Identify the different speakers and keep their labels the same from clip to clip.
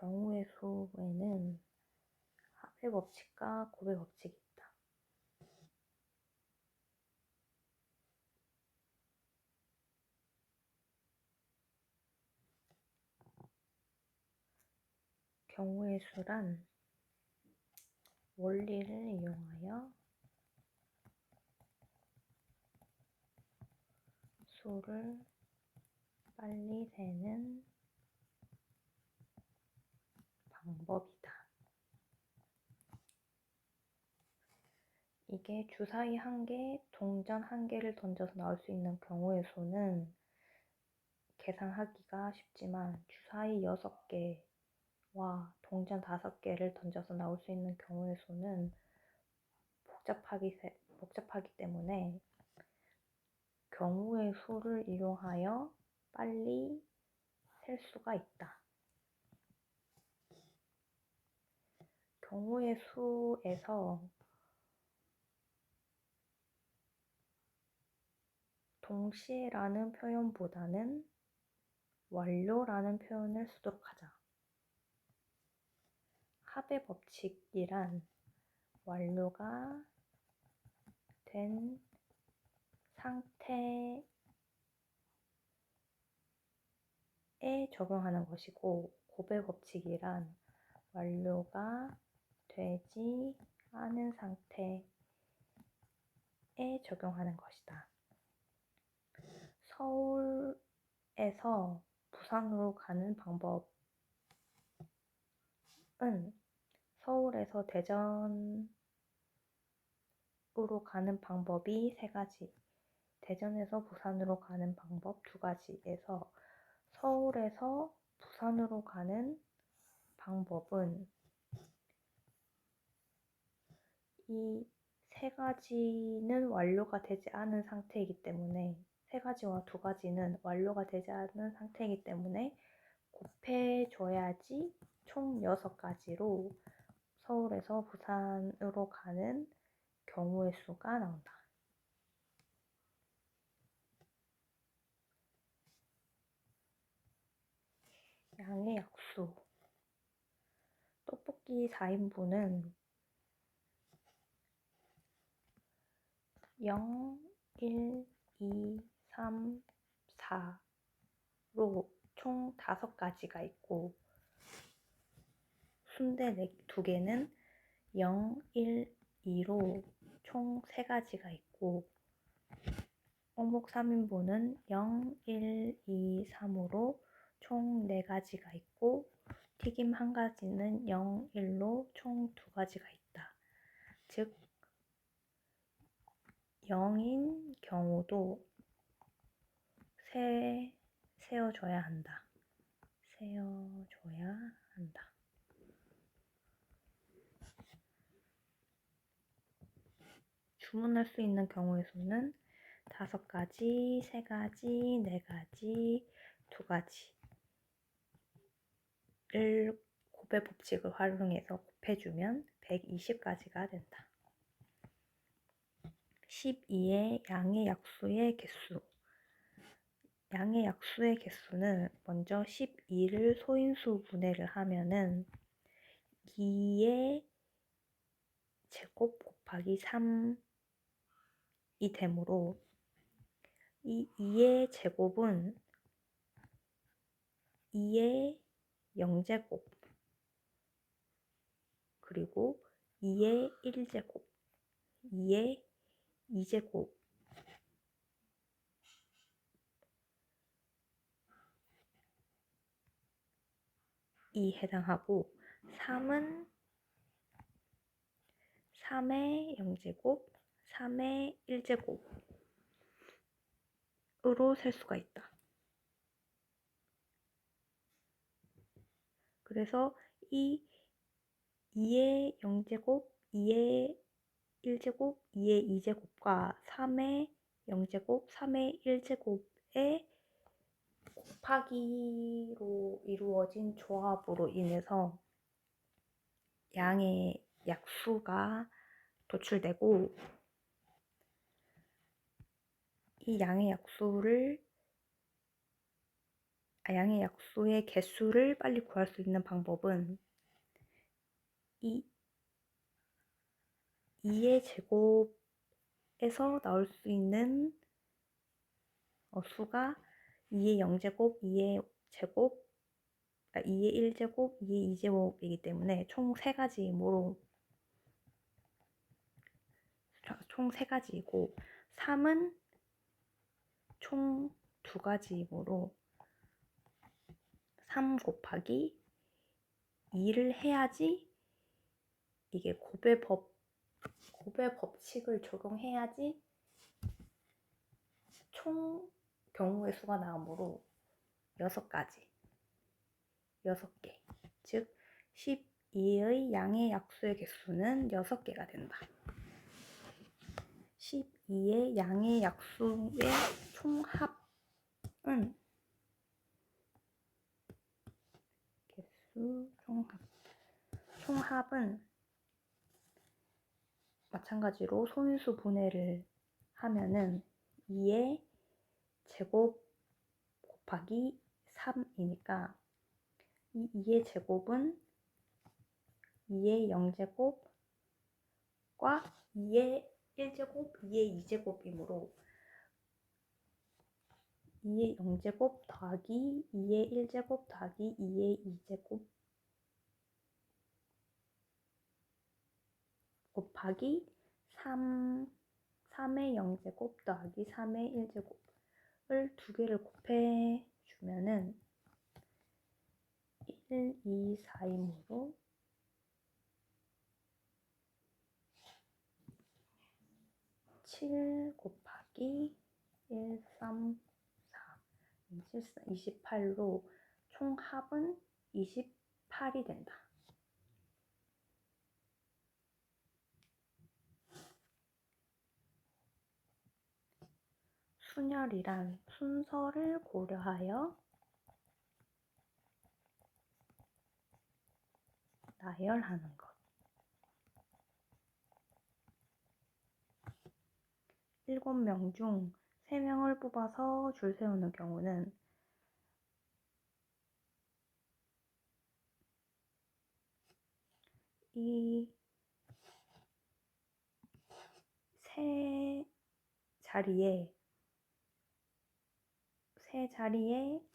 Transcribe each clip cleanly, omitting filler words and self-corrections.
Speaker 1: 경우의 수에는 합의 법칙과 곱의 법칙이 있다. 경우의 수란 원리를 이용하여 수를 빨리 세는 방법이다. 이게 주사위 1개, 동전 1개를 던져서 나올 수 있는 경우의 수는 계산하기가 쉽지만 주사위 6개와 동전 5개를 던져서 나올 수 있는 경우의 수는 복잡하기 때문에 경우의 수를 이용하여 빨리 셀 수가 있다. 경우의 수에서 동시에라는 표현보다는 완료라는 표현을 쓰도록 하자. 합의 법칙이란 완료가 된 상태에 적용하는 것이고, 곱의 법칙이란 완료가 되지 않은 상태에 적용하는 것이다. 서울에서 부산으로 가는 방법은 서울에서 대전으로 가는 방법이 3가지, 대전에서 부산으로 가는 방법 2가지에서 서울에서 부산으로 가는 방법은 이 3가지는 완료가 되지 않은 상태이기 때문에 3가지와 2가지는 완료가 되지 않은 상태이기 때문에 곱해줘야지 총 6가지로 서울에서 부산으로 가는 경우의 수가 나온다. 양의 약수. 떡볶이 4인분은 0, 1, 2, 3, 4로 총 5가지가 있고, 순대 2개는 0, 1, 2로 총 3가지가 있고, 어묵 3인분은 0, 1, 2, 3으로 총 4가지가 있고, 튀김 1가지는 0, 1로 총 2가지가 있다. 즉 0인 경우도 세어줘야 한다. 주문할 수 있는 경우의 수는 5가지, 3가지, 4가지, 2가지를 곱의 법칙을 활용해서 곱해주면 120가지가 된다. 12의 양의 약수의 개수. 양의 약수의 개수는 먼저 12를 소인수 분해를 하면은 2의 제곱 곱하기 3이 되므로 이 2의 제곱은 2의 0제곱 그리고 2의 1제곱, 2의 2제곱 이 해당하고 3은 3의 0제곱, 3의 1제곱으로 셀 수가 있다. 그래서 이 2의 0제곱, 2의 1제곱, 2의 2제곱과 3의 0제곱, 3의 1제곱의 곱하기로 이루어진 조합으로 인해서 양의 약수가 도출되고, 이 양의 약수를 양의 약수의 개수를 빨리 구할 수 있는 방법은 이 2의 제곱에서 나올 수 있는 수가 2의 0제곱, 2의 제곱, 2의 1제곱, 2의 2제곱이기 때문에 총 3가지이므로 총 3가지이고 3은 총 2가지이므로 3 곱하기 2를 해야지 이게 곱의 법칙을 적용해야지 총 경우의 수가 나오므로 6개. 즉 12의 양의 약수의 개수는 6개가 된다. 12의 양의 약수의 총합은 총합은 마찬가지로 소인수 분해를 하면은 2의 제곱 곱하기 3이니까 이 2의 제곱은 2의 0제곱과 2의 1제곱, 2의 2제곱이므로 2의 0제곱 더하기 2의 1제곱 더하기 2의 2제곱 곱하기 3의 0제곱 더하기 3의 1제곱을 2개를 곱해주면은 1, 2, 4이므로 7 곱하기 1, 3, 4, 28로 총합은 28이 된다. 순열이란 순서를 고려하여 나열하는 것. 7명 중 3명을 뽑아서 줄 세우는 경우는 이 세 자리에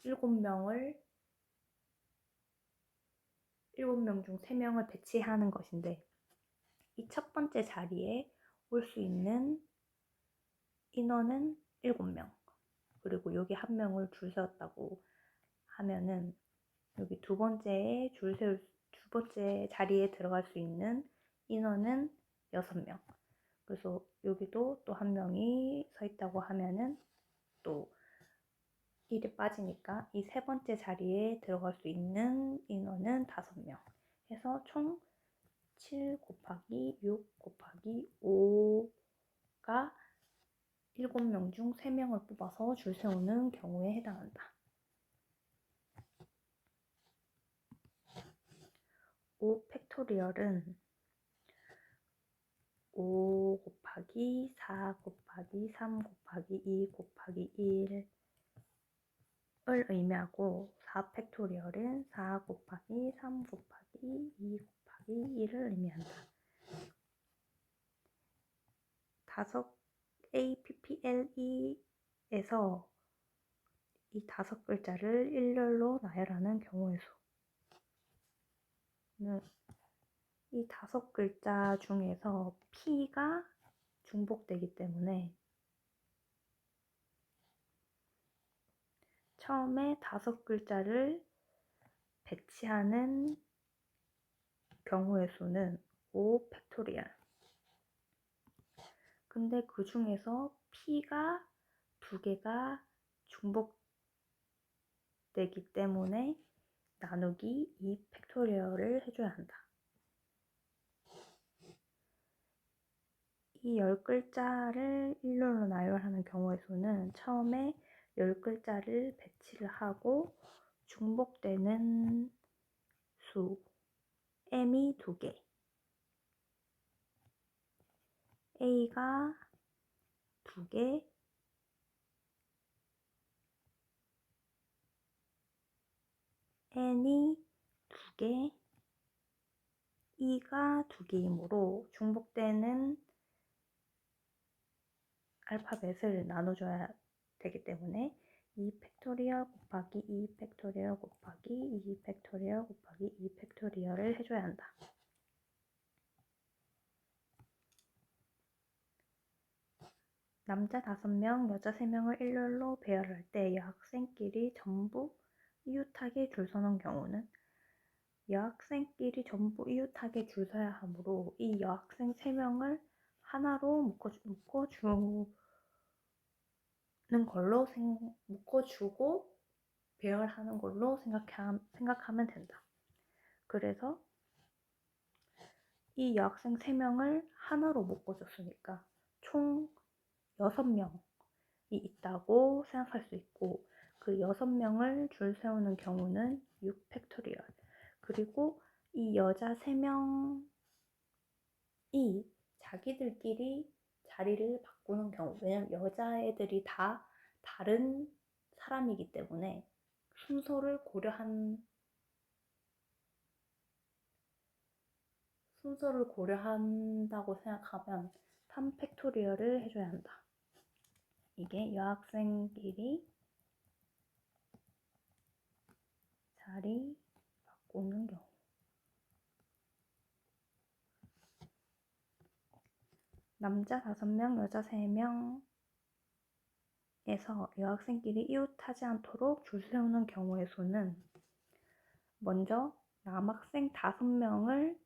Speaker 1: 7명 중 3명을 배치하는 것인데 이 첫 번째 자리에 올 수 있는 인원은 7명. 그리고 여기 1명을 줄 세웠다고 하면은 여기 두 번째 자리에 들어갈 수 있는 인원은 6명. 그래서 여기도 또 1명이 서 있다고 하면은 또 1이 빠지니까 이 세 번째 자리에 들어갈 수 있는 인원은 5명. 해서 총 7 곱하기 6 곱하기 5가 7명 중 3명을 뽑아서 줄 세우는 경우에 해당한다. 5 팩토리얼은 5 곱하기 4 곱하기 3 곱하기 2 곱하기 1을 의미하고 4 팩토리얼은 4 곱하기 3 곱하기 2 곱하기 1을 의미한다. APPLE에서 이 5글자를 일렬로 나열하는 경우의 수는 이 5글자 중에서 P가 중복되기 때문에 처음에 5글자를 배치하는 경우의 수는 5 팩토리얼. 근데 그 중에서 P가 2개가 중복되기 때문에 나누기 2 팩토리얼을 해줘야 한다. 이 10글자를 일렬로 나열하는 경우의 수는 처음에 10글자를 배치를 하고 중복되는 수 M이 2개, A가 2개, n이 2개, e가 2개이므로 중복되는 알파벳을 나눠줘야 되기 때문에 2 팩토리얼 곱하기 2 팩토리얼 곱하기 2 팩토리얼 곱하기 2 팩토리얼을 해줘야 한다. 남자 5명, 여자 3명을 일렬로 배열할 때 여학생끼리 전부 이웃하게 줄 서는 경우는 여학생끼리 전부 이웃하게 줄 서야 하므로 이 여학생 3명을 하나로 묶어주는 걸로 묶어주고 배열하는 걸로 생각하면 된다. 그래서 이 여학생 3명을 하나로 묶어줬으니까 총 6명이 있다고 생각할 수 있고 그 6명을 줄 세우는 경우는 6 팩토리얼 그리고 이 여자 3명이 자기들끼리 자리를 바꾸는 경우 왜냐면 여자애들이 다 다른 사람이기 때문에 순서를 고려한다고 생각하면 3 팩토리얼을 해줘야 한다. 이게 여학생끼리 자리 바꾸는 경우. 남자 5명, 여자 3명에서 여학생끼리 이웃하지 않도록 줄 세우는 경우의 수는 먼저 남학생 5명을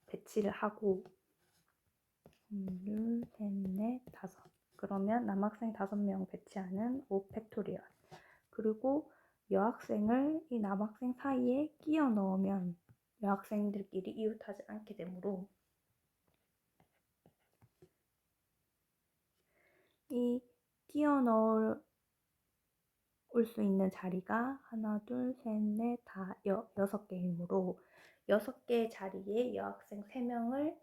Speaker 1: 배치를 하고 2, 3, 4, 5 그러면 남학생 5명 배치하는 5 팩토리얼 그리고 여학생을 이 남학생 사이에 끼워 넣으면 여학생들끼리 이웃하지 않게 되므로 이 끼워 넣을 수 있는 자리가 하나, 둘, 셋, 넷, 다 6개이므로 6개의 자리에 여학생 3명을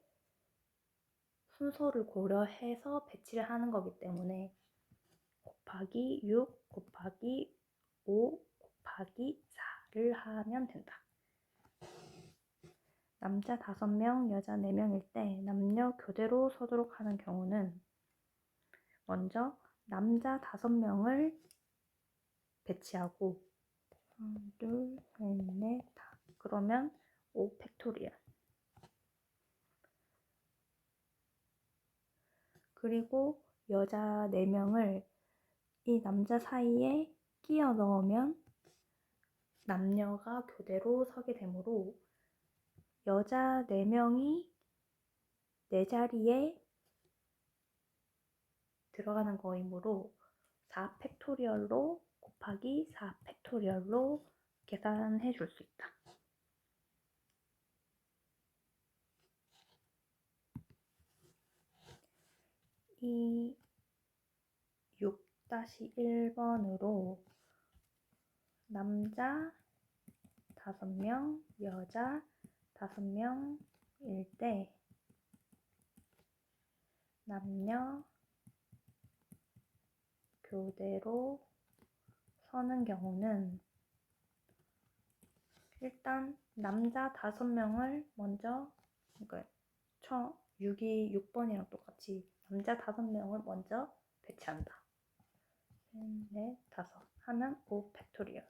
Speaker 1: 순서를 고려해서 배치를 하는 거기 때문에 곱하기 6 곱하기 5 곱하기 4를 하면 된다. 남자 5명, 여자 4명일 때 남녀 교대로 서도록 하는 경우는 먼저 남자 5명을 배치하고 하나, 둘, 셋, 넷, 다 그러면 5 팩토리얼 그리고 여자 4명을 이 남자 사이에 끼워 넣으면 남녀가 교대로 서게 되므로 여자 4명이 4자리에 들어가는 거이므로 4 팩토리얼로 곱하기 4 팩토리얼로 계산해 줄 수 있다. 이 6-1번으로 남자 5명, 여자 5명일 때 남녀 교대로 서는 경우는 일단 남자 5명을 먼저 6번이랑 똑같이 남자 5명을 먼저 배치한다. 3, 4, 5 하면 5 팩토리얼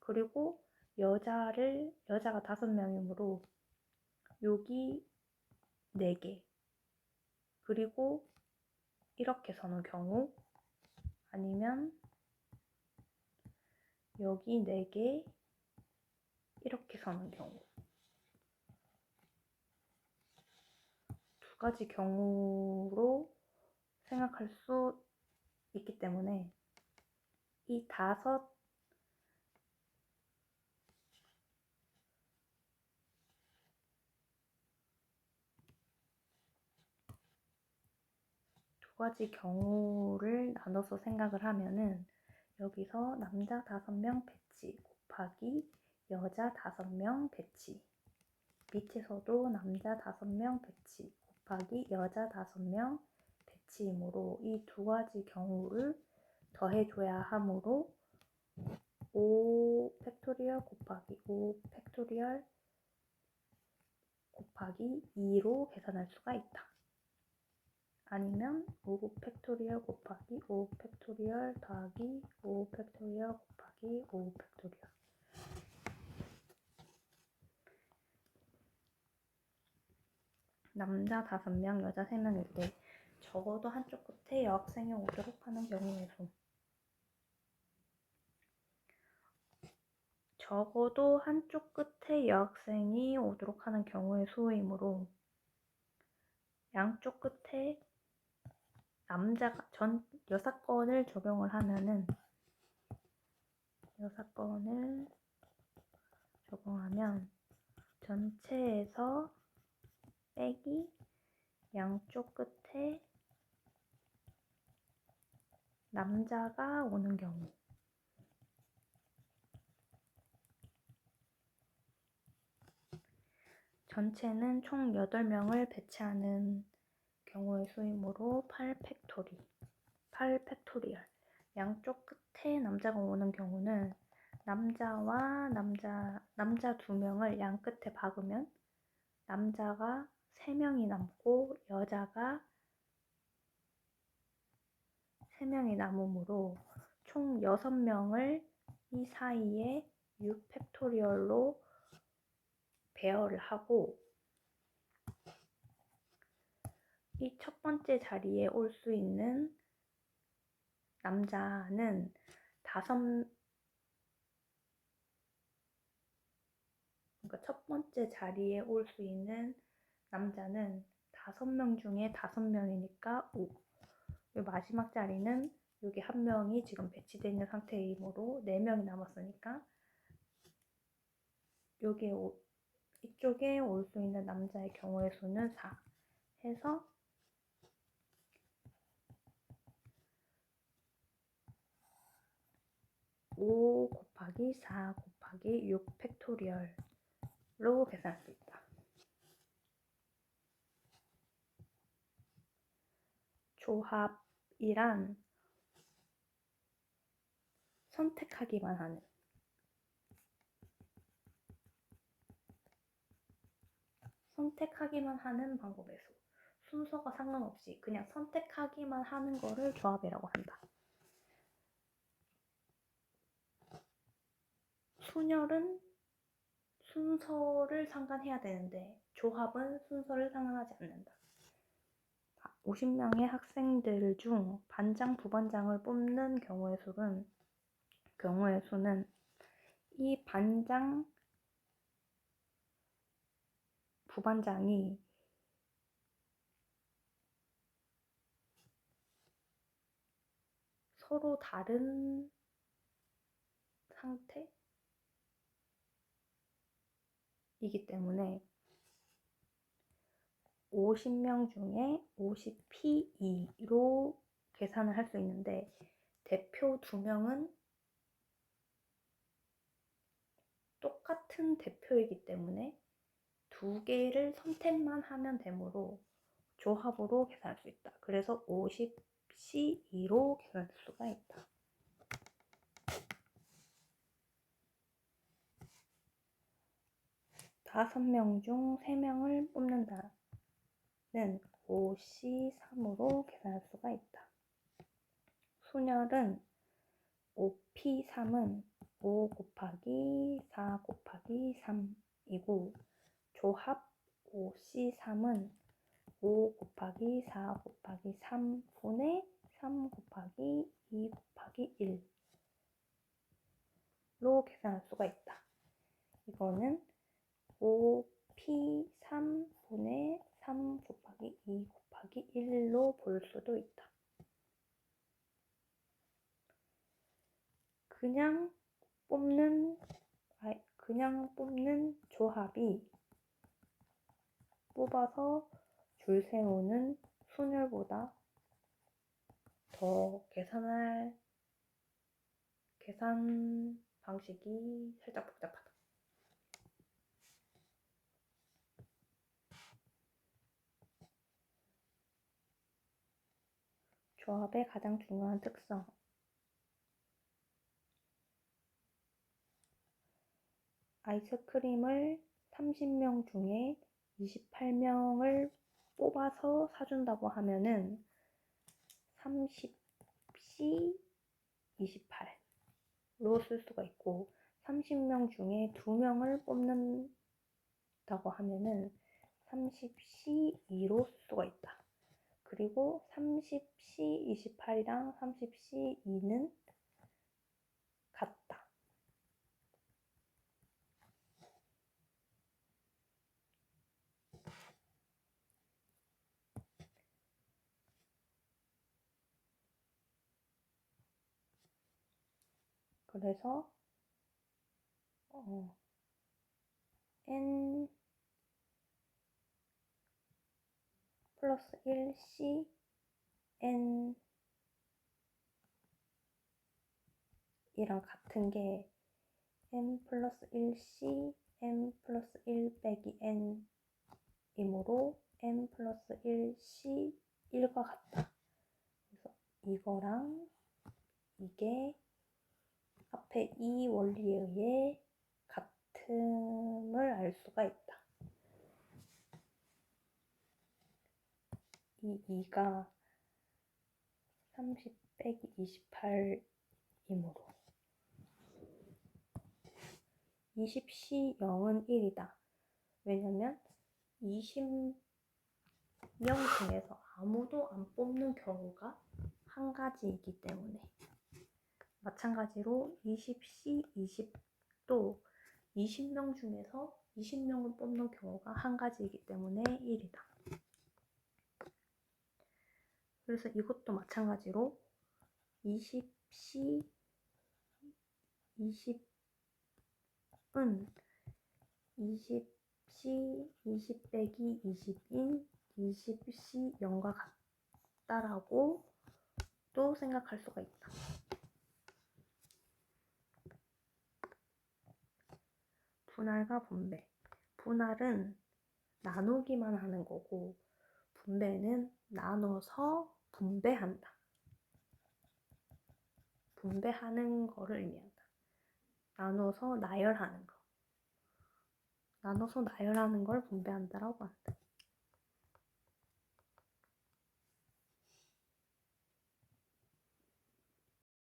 Speaker 1: 그리고 여자가 5명이므로 여기 4개 그리고 이렇게 서는 경우 아니면 여기 4개 이렇게 서는 경우 두 가지 경우로 생각할 수 있기 때문에 이 5 두 가지 경우를 나눠서 생각을 하면은 여기서 남자 5명 배치 곱하기 여자 5명 배치 밑에서도 남자 5명 배치 곱하기 여자 5명 배치이므로 이 두 가지 경우를 더해줘야 하므로 5 팩토리얼 곱하기 5 팩토리얼 곱하기 2로 계산할 수가 있다. 아니면 5 팩토리얼 곱하기 5 팩토리얼 더하기 5 팩토리얼 곱하기 5 팩토리얼. 남자 5명, 여자 3명일 때 적어도 한쪽 끝에 여학생이 오도록 하는 경우의 수. 적어도 한쪽 끝에 여학생이 오도록 하는 경우의 수이므로 양쪽 끝에 남자가 여사건을 적용을 하면은 여사건을 적용하면 전체에서 빼기 양쪽 끝에 남자가 오는 경우. 전체는 총 8명을 배치하는 경우의 수이므로 8팩토리얼. 양쪽 끝에 남자가 오는 경우는 남자 2명을 양 끝에 박으면 남자가 3명이 남고 여자가 3명이 남으므로 총 6명을 이 사이에 6팩토리얼로 배열을 하고 이 첫 번째 자리에 올 수 있는 남자는 그러니까 첫 번째 자리에 올 수 있는 남자는 5명 중에 5명이니까 5. 마지막 자리는 여기 한 명이 지금 배치되어 있는 상태이므로 4명이 남았으니까 이쪽에 올 수 있는 남자의 경우의 수는 4 해서 5 곱하기 4 곱하기 6 팩토리얼로 계산할 수 있다. 조합이란 선택하기만 하는 방법의 수. 순서가 상관없이 그냥 선택하기만 하는 거를 조합이라고 한다. 순열은 순서를 상관해야 되는데 조합은 순서를 상관하지 않는다. 50명의 학생들 중 반장, 부반장을 뽑는 경우의 수는 이 반장, 부반장이 서로 다른 상태이기 때문에 50명 중에 50P2로 계산을 할 수 있는데 대표 2명은 똑같은 대표이기 때문에 2개를 선택만 하면 되므로 조합으로 계산할 수 있다. 그래서 50C2로 계산할 수가 있다. 5명 중 3명을 뽑는다는 5C3으로 계산할 수가 있다. 순열은 5P3은 5 곱하기 4 곱하기 3이고 조합 5C3은 5 곱하기 4 곱하기 3분의 3 곱하기 2 곱하기 1로 계산할 수가 있다. 이거는 5P3분의 3 곱하기 2 곱하기 1로 볼 수도 있다. 그냥 뽑는 조합이 뽑아서 줄 세우는 순열보다 더 계산 방식이 살짝 복잡하다. 조합의 가장 중요한 특성. 아이스크림을 30명 중에 28명을 뽑아서 사준다고 하면은 30C 28로 쓸 수가 있고, 30명 중에 2명을 뽑는다고 하면은 30C2로 쓸 수가 있다. 그리고 30C28이랑 30C2는 같다. 그래서 n 플러스 1c n 이랑 같은 게 n 플러스 1c n 플러스 1 빼기 n 이므로 n 플러스 1c 1과 같다. 그래서 이거랑 이게 앞에 이 원리에 의해 같음을 알 수가 있다. 이 2가 30 빼기 28이므로 20C 0은 1이다. 왜냐면 20명 중에서 아무도 안 뽑는 경우가 한 가지이기 때문에. 마찬가지로 20C 20도 20명 중에서 20명을 뽑는 경우가 한 가지이기 때문에 1이다. 그래서 이것도 마찬가지로 20C 20은 20C 20 빼기 20인 20C 0과 같다라고 또 생각할 수가 있다. 분할과 분배. 분할은 나누기만 하는 거고, 분배는 나눠서 분배한다. 분배하는 거를 의미한다. 나눠서 나열하는 거. 나눠서 나열하는 걸 분배한다라고 한다.